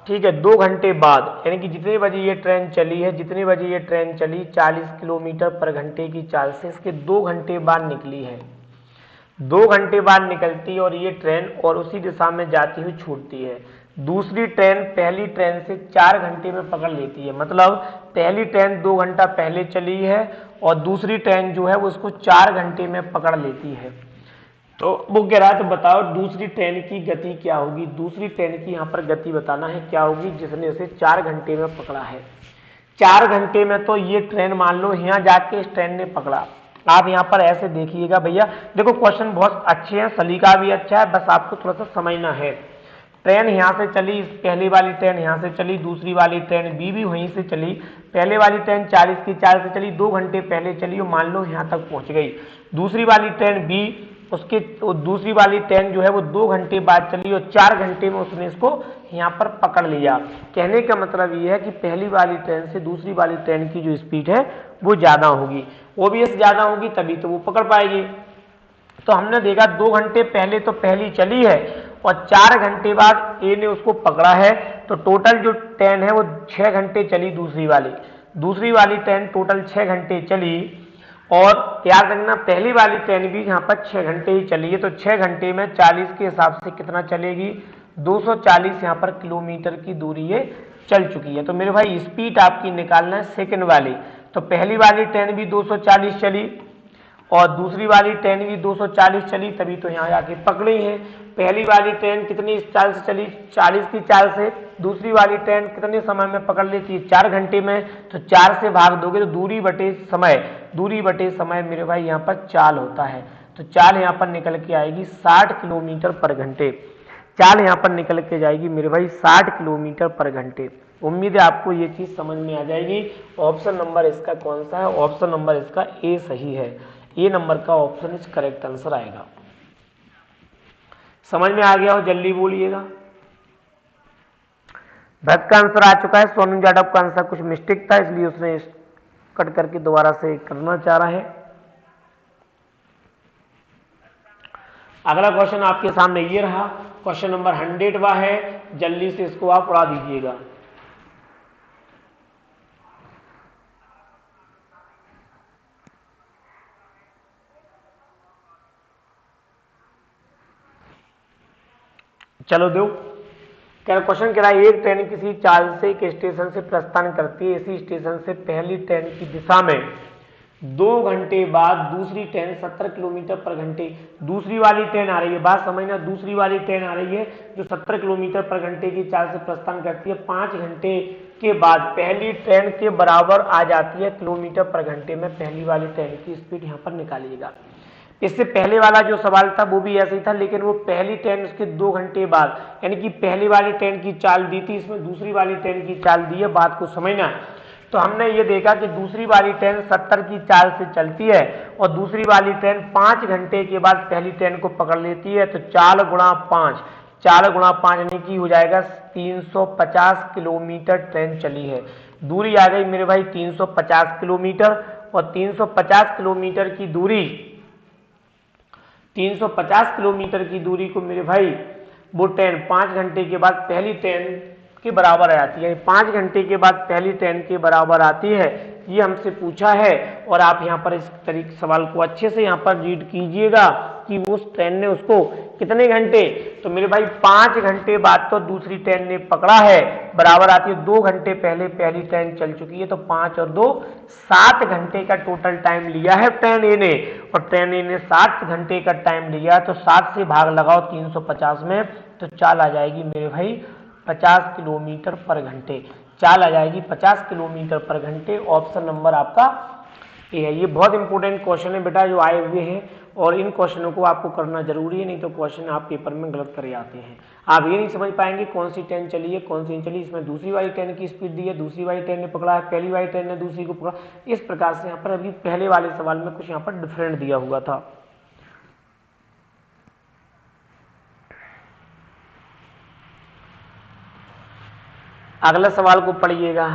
ठीक है 2 घंटे बाद, यानी कि जितने बजे ये ट्रेन चली है, जितने बजे ये ट्रेन चली 40 किलोमीटर पर घंटे की चाल से इसके 2 घंटे बाद निकली है, 2 घंटे बाद निकलती है और ये ट्रेन और उसी दिशा में जाती हुई छूटती है। दूसरी ट्रेन पहली ट्रेन से 4 घंटे में पकड़ लेती है। मतलब पहली ट्रेन 2 घंटा पहले चली है और दूसरी ट्रेन जो है वो उसको 4 घंटे में पकड़ लेती है। तो वो कह रहा है तो बताओ दूसरी ट्रेन की गति क्या होगी। दूसरी ट्रेन की यहाँ पर गति बताना है क्या होगी जिसने उसे 4 घंटे में पकड़ा है। 4 घंटे में तो ये ट्रेन मान लो यहाँ जाके इस ट्रेन ने पकड़ा। आप यहाँ पर ऐसे देखिएगा भैया, देखो क्वेश्चन बहुत अच्छे हैं, सलीका भी अच्छा है, बस आपको थोड़ा सा समझना है। ट्रेन यहाँ से चली, पहली वाली ट्रेन यहाँ से चली, दूसरी वाली ट्रेन बी भी वहीं से चली। पहले वाली ट्रेन 40 की चाल से चली, 2 घंटे पहले चली और मान लो यहाँ तक पहुंच गई। दूसरी वाली ट्रेन बी, उसके दूसरी वाली ट्रेन जो है वो 2 घंटे बाद चली और 4 घंटे में उसने इसको यहाँ पर पकड़ लिया। कहने का मतलब ये है कि पहली वाली ट्रेन से दूसरी वाली ट्रेन की जो स्पीड है वो ज्यादा होगी, ओबीएस ज्यादा होगी, तभी तो वो पकड़ पाएगी। तो हमने देखा 2 घंटे पहले तो पहली चली है और 4 घंटे बाद ए ने उसको पकड़ा है, तो टोटल जो ट्रेन है वो 6 घंटे चली। दूसरी वाली ट्रेन टोटल 6 घंटे चली, और याद रखना पहली वाली ट्रेन भी यहाँ पर 6 घंटे ही चली है। तो 6 घंटे में 40 के हिसाब से कितना चलेगी, 240 यहाँ पर किलोमीटर की दूरी ये चल चुकी है। तो मेरे भाई स्पीड आपकी निकालना है सेकंड वाली। तो पहली वाली ट्रेन भी 240 चली और दूसरी वाली ट्रेन भी 240 चली, तभी तो यहाँ आके पकड़ी है। पहली वाली ट्रेन कितनी चाल से चली, 40 की चाल से। दूसरी वाली ट्रेन कितने समय में पकड़ लेती है, 4 घंटे में। तो 4 से भाग दोगे तो दूरी बटे समय मेरे भाई यहाँ पर चाल होता है। तो चाल यहाँ पर निकल के आएगी 60 किलोमीटर पर घंटे। चाल यहाँ पर निकल के जाएगी मेरे भाई 60 किलोमीटर पर घंटे। उम्मीद है आपको ये चीज समझ में आ जाएगी। ऑप्शन नंबर इसका कौन सा है, ऑप्शन नंबर इसका ए सही है। ए नंबर का ऑप्शन इज करेक्ट आंसर आएगा। समझ में आ गया हो जल्दी बोलिएगा। भरत का आंसर आ चुका है, सोनू जाटव का आंसर कुछ मिस्टेक था इसलिए उसने कट करके दोबारा से करना चाह रहा है। अगला क्वेश्चन आपके सामने ये रहा, क्वेश्चन नंबर 100वां है, जल्दी से इसको आप उड़ा दीजिएगा। चलो दो। क्वेश्चन कह रहा है एक ट्रेन किसी चाल से एक स्टेशन से प्रस्थान करती है, इसी स्टेशन से पहली ट्रेन की दिशा में 2 घंटे बाद दूसरी ट्रेन 70 किलोमीटर पर घंटे। दूसरी वाली ट्रेन आ रही है, बात समझना, दूसरी वाली ट्रेन आ रही है जो 70 किलोमीटर पर घंटे की चाल से प्रस्थान करती है। 5 घंटे के बाद पहली ट्रेन के बराबर आ जाती है किलोमीटर पर घंटे में। पहली वाली ट्रेन की स्पीड यहाँ पर निकालिएगा। इससे पहले वाला जो सवाल था वो भी ऐसे ही था, लेकिन वो पहली ट्रेन उसके 2 घंटे बाद, यानी कि पहली वाली ट्रेन की चाल दी थी, इसमें दूसरी वाली ट्रेन की चाल दी है, बात को समझना। तो हमने ये देखा कि दूसरी वाली ट्रेन 70 की चाल से चलती है और दूसरी वाली ट्रेन 5 घंटे के बाद पहली ट्रेन को पकड़ लेती है। तो 4 गुणा 5 यानी कि हो जाएगा 350 किलोमीटर ट्रेन चली है। दूरी आ गई मेरे भाई 350 किलोमीटर, और 350 किलोमीटर की दूरी 350 किलोमीटर की दूरी को मेरे भाई वो ट्रेन 5 घंटे के बाद पहली ट्रेन के बराबर आ जाती है। 5 घंटे के बाद पहली ट्रेन के बराबर आती है, ये हमसे पूछा है। और आप यहाँ पर इस तरीके सवाल को अच्छे से यहाँ पर रीड कीजिएगा कि उस ट्रेन ने उसको कितने घंटे, तो मेरे भाई 5 घंटे बाद तो दूसरी ट्रेन ने पकड़ा है, बराबर आती है 2 घंटे पहले पहली ट्रेन चल चुकी है। तो 5 और 2 7 घंटे का टोटल टाइम लिया है ट्रेन ए ने, और ट्रेन ए ने 7 घंटे का टाइम लिया। तो 7 से भाग लगाओ 350 में, तो चाल आ जाएगी मेरे भाई 50 किलोमीटर पर घंटे। चाल आ जाएगी 50 किलोमीटर पर घंटे। ऑप्शन नंबर आपका ए है। ये बहुत इंपॉर्टेंट क्वेश्चन है बेटा जो आए हुए हैं, और इन क्वेश्चनों को आपको करना जरूरी है, नहीं तो क्वेश्चन आप पेपर में गलत करे आते हैं। आप ये नहीं समझ पाएंगे कौन सी ट्रेन चली है कौन सी नहीं चली, इसमें दूसरी वाली ट्रेन की स्पीड दी है, दूसरी वाली ट्रेन ने पकड़ा है, पहली वाली ट्रेन ने दूसरी को पकड़ा, इस प्रकार से यहाँ पर अभी पहले वाले सवाल में कुछ यहाँ पर डिफरेंट दिया हुआ था। अगला सवाल को पढ़िएगा।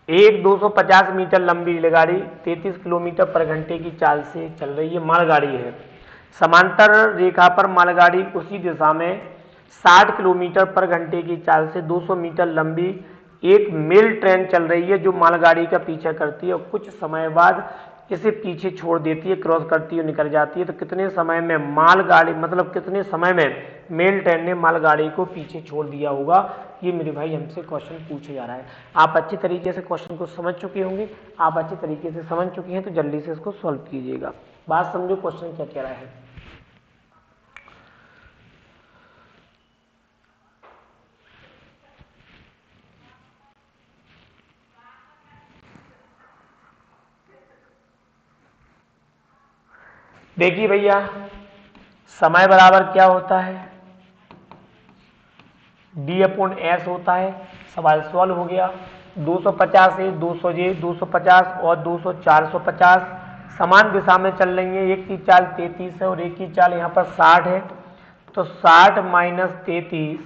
एक 250 मीटर लंबी रेलगाड़ी 33 किलोमीटर पर घंटे की चाल से चल रही है, मालगाड़ी है। समांतर रेखा पर मालगाड़ी उसी दिशा में 60 किलोमीटर पर घंटे की चाल से 200 मीटर लंबी एक मेल ट्रेन चल रही है जो मालगाड़ी का पीछा करती है और कुछ समय बाद इसे पीछे छोड़ देती है, क्रॉस करती है, निकल जाती है। तो कितने समय में मालगाड़ी, मतलब कितने समय में मेल ट्रेन ने मालगाड़ी को पीछे छोड़ दिया होगा, ये मेरे भाई हमसे क्वेश्चन पूछा जा रहा है। आप अच्छी तरीके से क्वेश्चन को समझ चुके होंगे, आप अच्छी तरीके से समझ चुके हैं तो जल्दी से इसको सॉल्व कीजिएगा। बात समझो क्वेश्चन क्या कह रहा है। देखिए भैया, समय बराबर क्या होता है, D/S होता है। सवाल सॉल्व हो गया। 250 से 200 जे 250 और 200 450 समान दिशा में चल रही है। एक की चाल 33 है और एक की चाल यहाँ पर 60 है। तो 60 माइनस 33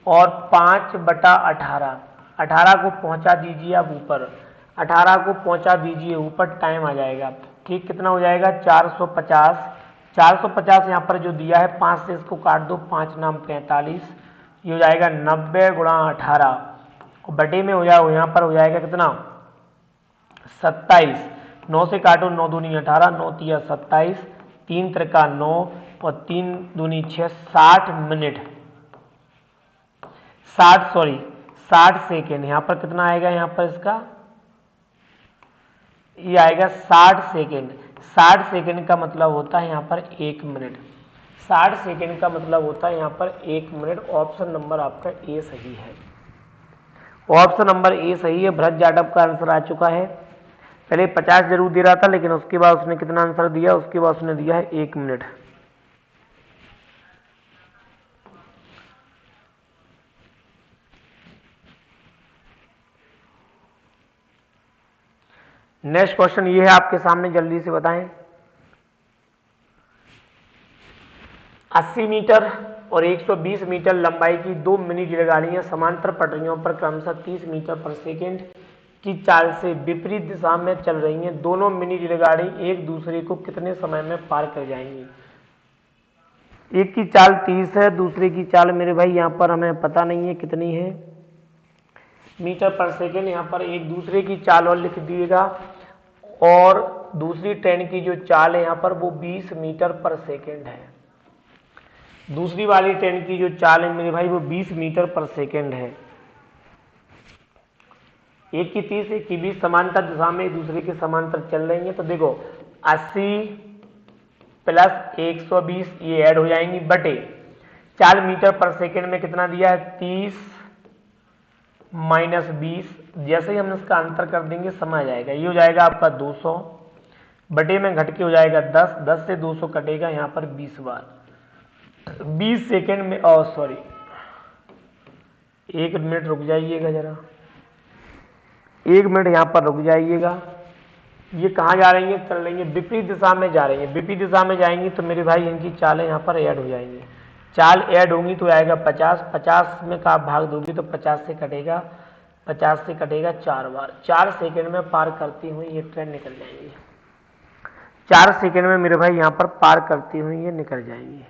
और 5/18, 18 को पहुंचा दीजिए आप ऊपर, 18 को पहुंचा दीजिए ऊपर, टाइम आ जाएगा। ठीक कितना हो जाएगा 450, 450 यहाँ पर जो दिया है 5 से इसको काट दो, 5 नाम 45, ये हो जाएगा 90 गुणा 18 और बटे में हो जाएगा यहाँ पर हो जाएगा कितना 27, 9 से काटो 9 दूनी 18, 9 तिया 27, 3 त्रिका 9 और 3 दूनी 6, 60 मिनट 60 सेकेंड। यहाँ पर कितना आएगा, यहाँ पर इसका ये आएगा 60 सेकेंड। 60 सेकेंड का मतलब होता है यहाँ पर 1 मिनट। 60 सेकेंड का मतलब होता है यहाँ पर 1 मिनट। ऑप्शन नंबर आपका ए सही है। ऑप्शन नंबर ए सही है। भरत जाटव का आंसर आ चुका है। पहले 50 जरूर दे रहा था, लेकिन उसके बाद उसने कितना आंसर दिया, उसके बाद उसने दिया है 1 मिनट। नेक्स्ट क्वेश्चन ये है आपके सामने, जल्दी से बताएं। 80 मीटर और 120 मीटर लंबाई की 2 मिनी रेलगाड़ियां समांतर पटरियों पर क्रमशः 30 मीटर पर सेकेंड की चाल से विपरीत दिशा में चल रही हैं। दोनों मिनी रेलगाड़ी एक दूसरे को कितने समय में पार कर जाएंगी। एक की चाल 30 है, दूसरे की चाल मेरे भाई यहाँ पर हमें पता नहीं है कितनी है, मीटर पर सेकेंड। यहाँ पर एक दूसरे की चाल और लिख दिएगा और दूसरी ट्रेन की जो चाल है यहाँ पर वो 20 मीटर पर सेकेंड है। दूसरी वाली ट्रेन की जो चाल है मेरे भाई वो 20 मीटर पर सेकेंड है। एक की 30 एक की 20 समांतर दिशा में एक दूसरे के समांतर चल रही है। तो देखो 80 प्लस 120 ये ऐड हो जाएंगी बटे 4 मीटर पर सेकेंड में कितना दिया है 30 माइनस 20। जैसे ही हम इसका अंतर कर देंगे समझ जाएगा। ये हो जाएगा आपका 200 बटे में घट के हो जाएगा 10, 10 से 200 कटेगा यहाँ पर 20 बार, 20 सेकेंड में। और सॉरी 1 मिनट रुक जाइएगा जरा, 1 मिनट यहाँ पर रुक जाइएगा। ये कहाँ जा रही है, चल रही है विपरीत दिशा में जा रही है। विपरीत दिशा में जाएंगी तो मेरे भाई इनकी चालें यहाँ पर ऐड हो जाएंगी। चाल ऐड होंगी तो आएगा 50, 50 में का आप भाग दोगी तो 50 से कटेगा, 50 से कटेगा 4 बार। 4 सेकेंड में पार करती हुई ये ट्रेन निकल जाएंगी। 4 सेकेंड में मेरे भाई यहाँ पर पार करती हुई ये निकल जाएंगी।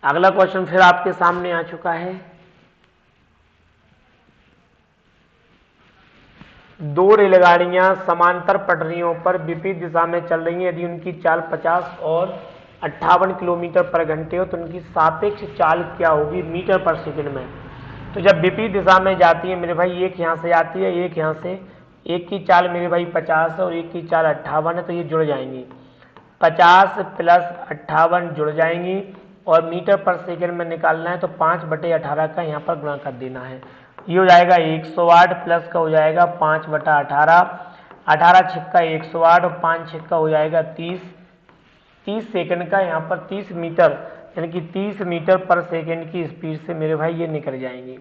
अगला क्वेश्चन फिर आपके सामने आ चुका है। 2 रेलगाड़ियां समांतर पटरियों पर विपरीत दिशा में चल रही हैं। यदि उनकी चाल 50 और 58 किलोमीटर पर घंटे हो तो उनकी सापेक्ष चाल क्या होगी मीटर पर सेकंड में। तो जब विपरीत दिशा में जाती है मेरे भाई, एक यहाँ से आती है एक यहाँ से, एक की चाल मेरे भाई 50 है और एक की चाल 58 है, तो ये जुड़ जाएंगी। 50 प्लस 58 जुड़ जाएंगी और मीटर पर सेकंड में निकालना है तो 5/18 का यहाँ पर गुणा कर देना है। ये हो जाएगा 108 प्लस का हो जाएगा 5/18 18 छिक्का 108 और 5 छिक्का हो जाएगा 30 सेकंड का यहाँ पर 30 मीटर यानी कि 30 मीटर पर सेकंड की स्पीड से मेरे भाई ये निकल जाएंगे।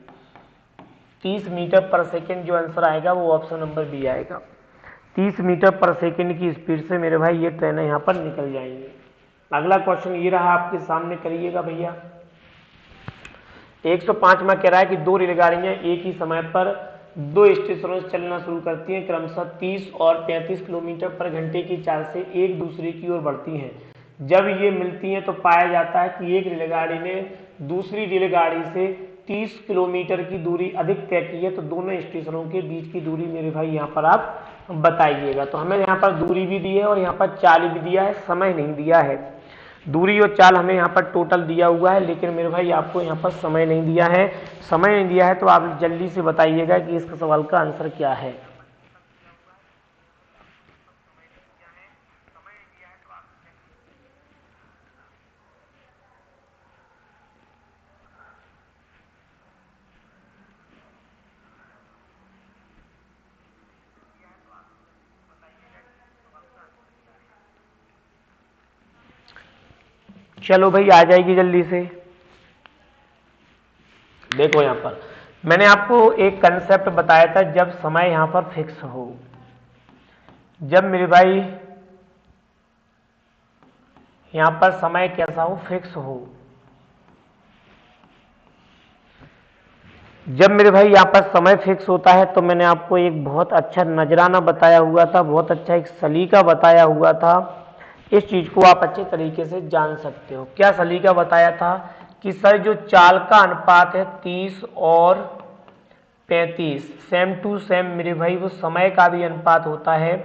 30 मीटर पर सेकंड जो आंसर आएगा वो ऑप्शन नंबर बी आएगा। 30 मीटर पर सेकंड की स्पीड से मेरे भाई ये ट्रेनें यहाँ पर निकल जाएंगी। अगला क्वेश्चन ये रहा आपके सामने, करिएगा भैया। 105 में कह रहा है कि दो रेलगाड़ियां एक ही समय पर दो स्टेशनों से चलना शुरू करती हैं, क्रमशः 30 और 35 किलोमीटर पर घंटे की चाल से एक दूसरे की ओर बढ़ती हैं। जब ये मिलती हैं तो पाया जाता है कि एक रेलगाड़ी ने दूसरी रेलगाड़ी से 30 किलोमीटर की दूरी अधिक तय की है, तो दोनों स्टेशनों के बीच की दूरी मेरे भाई यहाँ पर आप बताइएगा। तो हमें यहाँ पर दूरी भी दी है और यहाँ पर चाल भी दिया है, समय नहीं दिया है। दूरी और चाल हमें यहाँ पर टोटल दिया हुआ है, लेकिन मेरे भाई आपको यहाँ पर समय नहीं दिया है। समय नहीं दिया है तो आप जल्दी से बताइएगा कि इसका सवाल का आंसर क्या है। चलो भाई आ जाएगी जल्दी से। देखो यहाँ पर मैंने आपको एक कंसेप्ट बताया था, जब समय यहाँ पर फिक्स हो, जब मेरे भाई यहाँ पर समय कैसा हो, फिक्स हो, जब मेरे भाई यहाँ पर समय फिक्स होता है तो मैंने आपको एक बहुत अच्छा नजराना बताया हुआ था, बहुत अच्छा एक सलीका बताया हुआ था। इस चीज को आप अच्छे तरीके से जान सकते हो। क्या सलीका बताया था कि सर जो चाल का अनुपात है 30 और 35 सेम टू सेम मेरे भाई वो समय का भी अनुपात होता है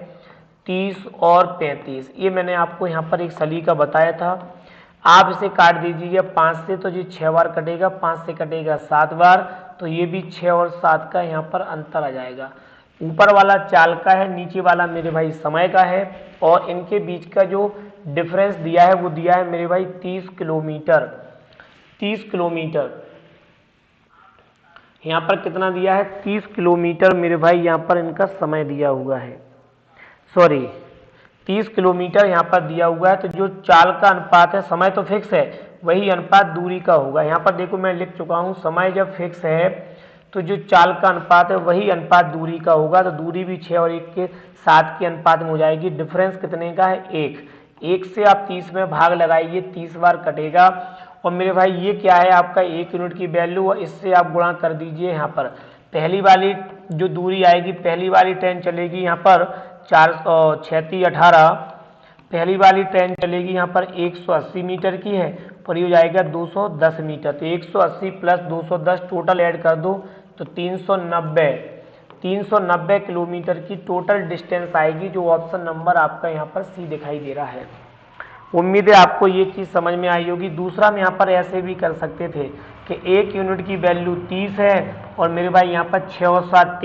30 और 35। ये मैंने आपको यहाँ पर एक सलीका बताया था। आप इसे काट दीजिएगा 5 से तो ये 6 बार कटेगा, 5 से कटेगा 7 बार, तो ये भी 6 और 7 का यहाँ पर अंतर आ जाएगा। ऊपर वाला चाल का है, नीचे वाला मेरे भाई समय का है, और इनके बीच का जो डिफरेंस दिया है वो दिया है मेरे भाई 30 किलोमीटर। 30 किलोमीटर यहाँ पर कितना दिया है, 30 किलोमीटर मेरे भाई यहाँ पर इनका समय दिया हुआ है, सॉरी 30 किलोमीटर यहाँ पर दिया हुआ है। तो जो चाल का अनुपात है, समय तो फिक्स है, वही अनुपात दूरी का होगा। यहाँ पर देखो मैं लिख चुका हूँ, समय जब फिक्स है तो जो चाल का अनुपात है वही अनुपात दूरी का होगा। तो दूरी भी 6 और 1 के 7 के अनुपात में हो जाएगी। डिफरेंस कितने का है, 1 से आप 30 में भाग लगाइए, 30 बार कटेगा। और मेरे भाई ये क्या है आपका 1 यूनिट की वैल्यू, और इससे आप गुणा कर दीजिए। यहाँ पर पहली वाली जो दूरी आएगी, पहली वाली ट्रेन चलेगी यहाँ पर 436-18, पहली वाली ट्रेन चलेगी यहाँ पर 180 मीटर की है, और ये हो जाएगा 210 मीटर। तो 180 प्लस 210 टोटल ऐड कर दो तो 390 किलोमीटर की टोटल डिस्टेंस आएगी, जो ऑप्शन नंबर आपका यहाँ पर सी दिखाई दे रहा है। उम्मीद है आपको ये चीज समझ में आई होगी। दूसरा हम यहाँ पर ऐसे भी कर सकते थे कि 1 यूनिट की वैल्यू 30 है, और मेरे भाई यहाँ पर 6 और 7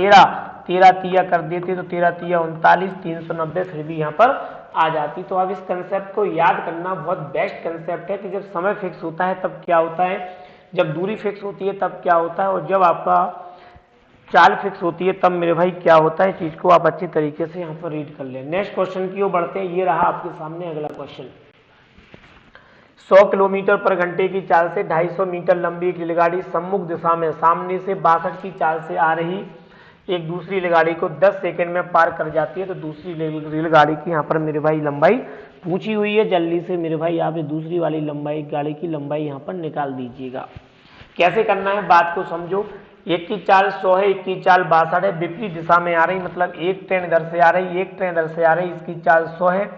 13 तिया कर देते तो 13 तिया 39, 390 फिर भी यहाँ पर आ जाती। तो अब इस कंसेप्ट को याद करना बहुत बेस्ट कंसेप्ट है कि जब समय फिक्स होता है तब क्या होता है, जब दूरी फिक्स होती है तब क्या होता है, और जब आपका चाल फिक्स होती है तब मेरे भाई क्या होता है। चीज को आप अच्छी तरीके से यहाँ पर रीड कर लें। नेक्स्ट क्वेश्चन की ओर बढ़ते हैं। ये रहा आपके सामने अगला क्वेश्चन। 100 किलोमीटर पर घंटे की चाल से 250 मीटर लंबी एक रेलगाड़ी सम्मुख दिशा में सामने से 62 की चाल से आ रही एक दूसरी रेलगाड़ी को 10 सेकंड में पार कर जाती है। तो दूसरी रेलगाड़ी की यहाँ पर मेरे भाई लंबाई पूछी हुई है। जल्दी से मेरे भाई आप दूसरी वाली लंबाई गाड़ी की लंबाई यहाँ पर निकाल दीजिएगा। कैसे करना है बात को समझो। एक की चाल 100 है, एक की चाल 62 है, विपरीत दिशा में आ रही, मतलब एक ट्रेन इधर से आ रही, एक ट्रेन इधर से आ रही। इसकी चाल 100 है,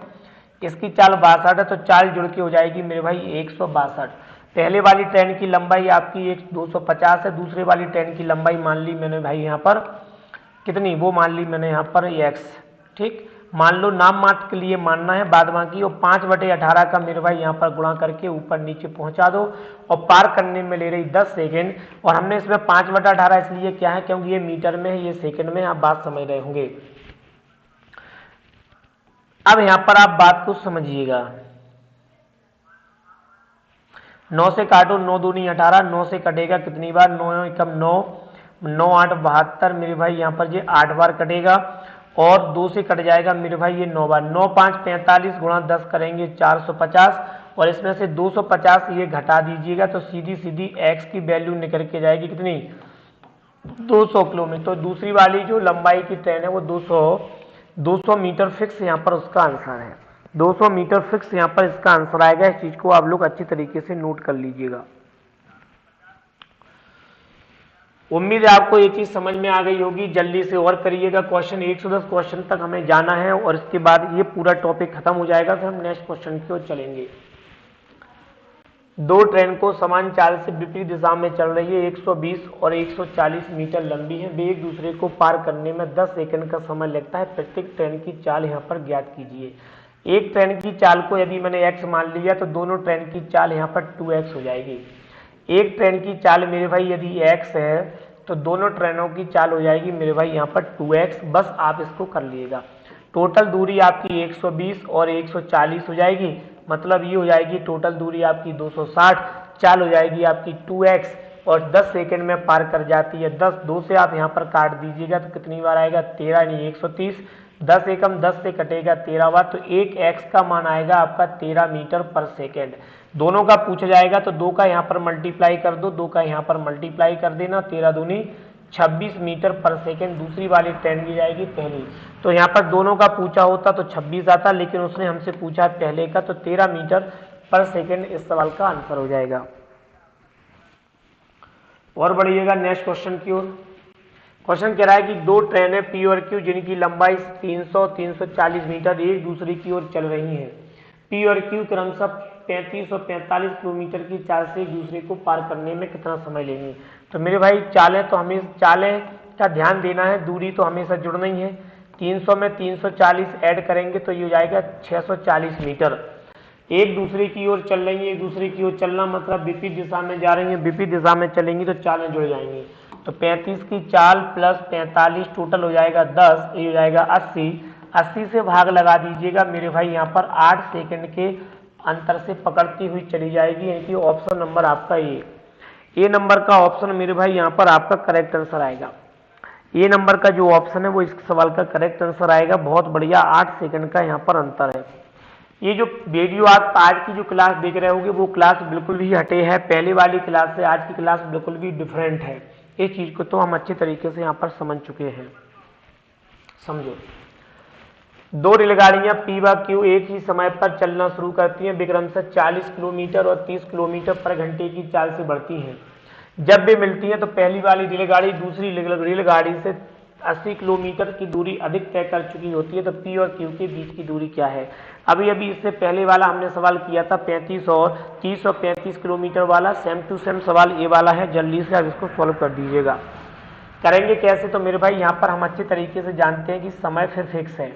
इसकी चाल 62 है, तो चाल जुड़ के हो जाएगी मेरे भाई 162। पहले वाली ट्रेन की लंबाई आपकी 250 है, दूसरे वाली ट्रेन की लंबाई मान ली मैंने भाई यहाँ पर कितनी, वो मान ली मैंने यहाँ पर x, ठीक मान लो, नाम मात्र के लिए मानना है, बाद बाकी। और 5/18 का मेरे भाई यहाँ पर गुणा करके ऊपर नीचे पहुंचा दो, और पार करने में ले रही 10 सेकेंड। और हमने इसमें 5/18 इसलिए क्या है, क्योंकि ये मीटर में है, ये सेकेंड में, आप बात समझ रहे होंगे। अब यहां पर आप बात को समझिएगा। 9 से काटो, 9 दूनी 18, 9 से कटेगा कितनी बार, 9 एकम 9, 9 8 72 मेरे भाई यहाँ पर ये 8 बार कटेगा। और 2 से कट जाएगा मेरे भाई ये 9 बार, 9 5 45 गुणा 10 करेंगे 450, और इसमें से 250 ये घटा दीजिएगा तो सीधी सीधी x की वैल्यू निकल के जाएगी कितनी, 200 किलोमीटर। तो दूसरी वाली जो लंबाई की ट्रेन है वो 200 मीटर फिक्स यहाँ पर उसका आंसर है, 200 मीटर फिक्स यहाँ पर इसका आंसर आएगा। इस चीज को आप लोग अच्छी तरीके से नोट कर लीजिएगा। उम्मीद है आपको ये चीज समझ में आ गई होगी। जल्दी से और करिएगा क्वेश्चन, 110 क्वेश्चन तक हमें जाना है और इसके बाद ये पूरा टॉपिक खत्म हो जाएगा, फिर हम नेक्स्ट क्वेश्चन की ओर चलेंगे। दो ट्रेन को समान चाल से विपरीत दिशा में चल रही है, 120 और 140 मीटर लंबी है, वे एक दूसरे को पार करने में 10 सेकंड का समय लगता है। प्रत्येक ट्रेन की चाल यहाँ पर ज्ञात कीजिए। एक ट्रेन की चाल को यदि मैंने x मान लिया तो दोनों ट्रेन की चाल यहाँ पर 2x हो जाएगी। एक ट्रेन की चाल मेरे भाई यदि x है तो दोनों ट्रेनों की चाल हो जाएगी मेरे भाई यहाँ पर 2x। बस आप इसको कर लीजिएगा। टोटल दूरी आपकी 120 और 140 हो जाएगी, मतलब ये हो जाएगी टोटल दूरी आपकी 260, चाल हो जाएगी आपकी 2x और 10 सेकंड में पार कर जाती है। 10 2 से आप यहाँ पर काट दीजिएगा तो कितनी बार आएगा, 13 यानी 130, 10 एकम 10 से कटेगा 13 बार, तो एक x का मान आएगा आपका 13 मीटर पर सेकेंड। दोनों का पूछा जाएगा तो 2 का यहाँ पर मल्टीप्लाई कर दो, 2 का यहाँ पर मल्टीप्लाई कर देना, 13 दूनी 26 मीटर पर सेकेंड दूसरी वाली ट्रेन की जाएगी पहली। तो यहाँ पर दोनों का पूछा होता तो 26 आता, लेकिन उसने हमसे पूछा पहले का, तो 13 मीटर पर सेकेंड इस सवाल का आंसर हो जाएगा। और बढ़िएगा नेक्स्ट क्वेश्चन की ओर। क्वेश्चन कह रहा है कि दो ट्रेनें पी और क्यू जिनकी लंबाई 300-340 मीटर एक दूसरे की ओर चल रही हैं। पी और क्यू क्रमशः 35 और 45 किलोमीटर की चाल से एक दूसरे को पार करने में कितना समय लेंगे। तो मेरे भाई चालें तो हमें चालें का ध्यान देना है, दूरी तो हमेशा जुड़ना ही है। 300 में 340 ऐड करेंगे तो ये हो जाएगा 640 मीटर। एक दूसरे की ओर चल रही है, एक दूसरे की ओर चलना मतलब विपरीत दिशा में जा रही है, विपरीत दिशा में चलेंगी तो चालें जुड़ जाएंगी। तो 35 की चाल प्लस 45 टोटल हो जाएगा 10, ये हो जाएगा 80। 80 से भाग लगा दीजिएगा मेरे भाई, यहाँ पर 8 सेकंड के अंतर से पकड़ती हुई चली जाएगी, यानी कि ऑप्शन नंबर आपका ए नंबर का ऑप्शन मेरे भाई यहाँ पर आपका करेक्ट आंसर आएगा। ए नंबर का जो ऑप्शन है वो इस सवाल का करेक्ट आंसर आएगा। बहुत बढ़िया, 8 सेकंड का यहाँ पर अंतर है। ये जो वीडियो आप आज की जो क्लास देख रहे होगे वो क्लास बिल्कुल ही हटे है पहले वाली क्लास से, आज की क्लास बिल्कुल भी डिफरेंट है। इस चीज को तो हम अच्छे तरीके से यहाँ पर समझ चुके हैं। समझो, दो रेलगाड़ियां पी व क्यू एक ही समय पर चलना शुरू करती हैं, विक्रमशः 40 किलोमीटर और 30 किलोमीटर पर घंटे की चाल से बढ़ती हैं। जब वे मिलती हैं तो पहली वाली रेलगाड़ी दूसरी रेलगाड़ी से 80 किलोमीटर की दूरी अधिक तय कर चुकी होती है। तो पी और क्यू के बीच की दूरी क्या है। अभी इससे पहले वाला हमने सवाल किया था 35 और 30 और 35 किलोमीटर वाला, सेम टू सेम सवाल ये वाला है। जल्दी से आप इसको सॉल्व कर दीजिएगा। करेंगे कैसे, तो मेरे भाई यहाँ पर हम अच्छे तरीके से जानते हैं कि समय फिर फिक्स है।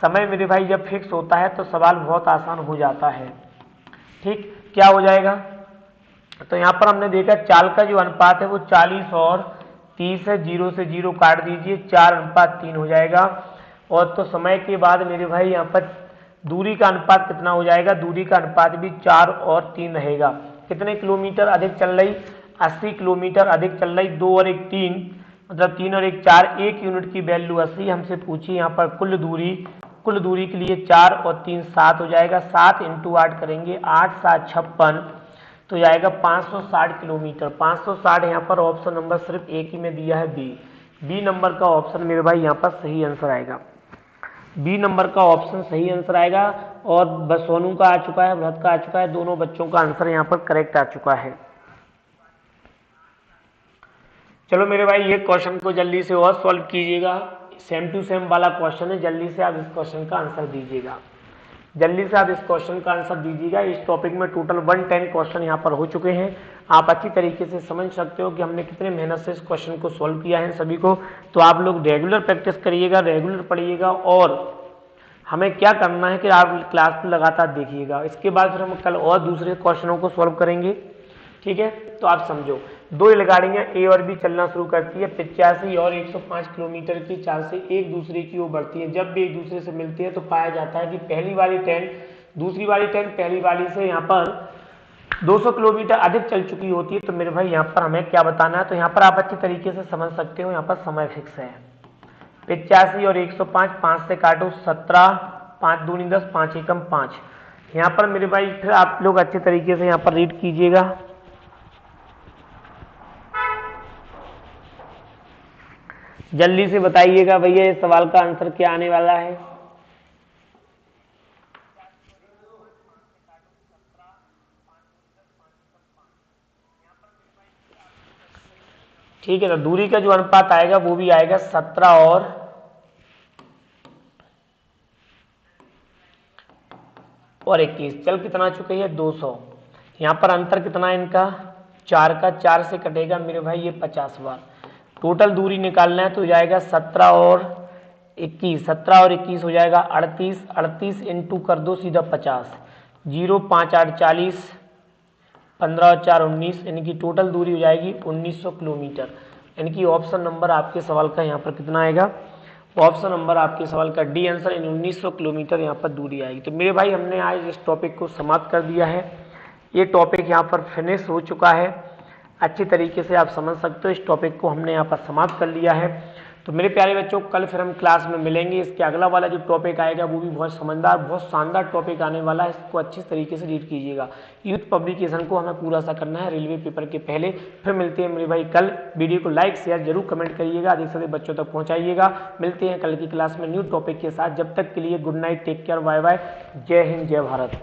समय मेरे भाई जब फिक्स होता है तो सवाल बहुत आसान हो जाता है। ठीक, क्या हो जाएगा, तो यहाँ पर हमने देखा चाल का जो अनुपात है वो 40 और 30 है, 0 से 0 काट दीजिए, 4:3 हो जाएगा। और तो समय के बाद मेरे भाई यहाँ पर दूरी का अनुपात कितना हो जाएगा, दूरी का अनुपात भी 4 और 3 रहेगा। कितने किलोमीटर अधिक चल रही, 80 किलोमीटर अधिक चल रही, 2 और 1 3, मतलब 3 और 1 4, 1 यूनिट की वैल्यू 80 हमसे पूछी। यहाँ पर कुल दूरी के लिए 4 और 3 7 हो जाएगा, 7 × 8 करेंगे, 8 7 56, तो जाएगा 560 किलोमीटर। 560 यहाँ पर ऑप्शन नंबर सिर्फ एक ही में दिया है, बी नंबर का ऑप्शन मेरे भाई यहाँ पर सही आंसर आएगा। बी नंबर का ऑप्शन सही आंसर आएगा। और बस सोनू का आ चुका है, भरत का आ चुका है, दोनों बच्चों का आंसर यहाँ पर करेक्ट आ चुका है। चलो मेरे भाई ये क्वेश्चन को जल्दी से और सॉल्व कीजिएगा। सेम टू सेम वाला क्वेश्चन है, जल्दी से आप इस क्वेश्चन का आंसर दीजिएगा। जल्दी से आप इस क्वेश्चन का आंसर दीजिएगा। इस टॉपिक में टोटल 110 क्वेश्चन यहाँ पर हो चुके हैं। आप अच्छी तरीके से समझ सकते हो कि हमने कितने मेहनत से इस क्वेश्चन को सॉल्व किया है सभी को। तो आप लोग रेगुलर प्रैक्टिस करिएगा, रेगुलर पढ़िएगा, और हमें क्या करना है कि आप क्लास को लगातार देखिएगा। इसके बाद फिर हम कल और दूसरे क्वेश्चनों को सॉल्व करेंगे। ठीक है, तो आप समझो, दो रेलगाड़ियां ए और बी चलना शुरू करती है, 85 और 105 किलोमीटर की चाल से एक दूसरे की ओर बढ़ती है। जब भी एक दूसरे से मिलती है तो पाया जाता है कि पहली वाली ट्रेन दूसरी वाली ट्रेन पहली वाली से यहाँ पर 200 किलोमीटर अधिक चल चुकी होती है। तो मेरे भाई यहाँ पर हमें क्या बताना है, तो यहाँ पर आप अच्छी तरीके से समझ सकते हो, यहाँ पर समय फिक्स है। 85 और 105, 5 से काटो 17, 5 दूनी 10, 5 एकम 5। यहाँ पर मेरे भाई फिर आप लोग अच्छे तरीके से यहाँ पर रीड कीजिएगा। जल्दी से बताइएगा भैया इस सवाल का आंसर क्या आने वाला है। ठीक है, तो दूरी का जो अनुपात आएगा वो भी आएगा 17 और 21। चल कितना आ चुका है 200। यहाँ पर अंतर कितना है इनका 4 का, 4 से कटेगा मेरे भाई ये 50 बार। टोटल दूरी निकालना है तो जाएगा 17 और 21, 17 और 21 हो जाएगा 38, 38 इंटू कर दो सीधा 50, 0 5 8 40, 15 और 4 19, इनकी टोटल दूरी हो जाएगी 1900 किलोमीटर। इनकी ऑप्शन नंबर आपके सवाल का यहाँ पर कितना आएगा, ऑप्शन नंबर आपके सवाल का डी आंसर इन 1900 किलोमीटर यहाँ पर दूरी आएगी। तो मेरे भाई हमने आज इस टॉपिक को समाप्त कर दिया है। ये टॉपिक यहाँ पर फिनिश हो चुका है, अच्छी तरीके से आप समझ सकते हो। इस टॉपिक को हमने यहाँ पर समाप्त कर लिया है। तो मेरे प्यारे बच्चों कल फिर हम क्लास में मिलेंगे। इसके अगला वाला जो टॉपिक आएगा वो भी बहुत समझदार, बहुत शानदार टॉपिक आने वाला है। इसको अच्छी तरीके से रीड कीजिएगा। यूथ पब्लिकेशन को हमें पूरा सा करना है रेलवे पेपर के पहले। फिर मिलते हैं मेरे भाई कल। वीडियो को लाइक शेयर जरूर कमेंट करिएगा, अधिक से अधिक बच्चों तक पहुँचाइएगा। मिलते हैं कल की क्लास में न्यू टॉपिक के साथ। जब तक के लिए good night, take care, bye bye, जय हिंद, जय भारत।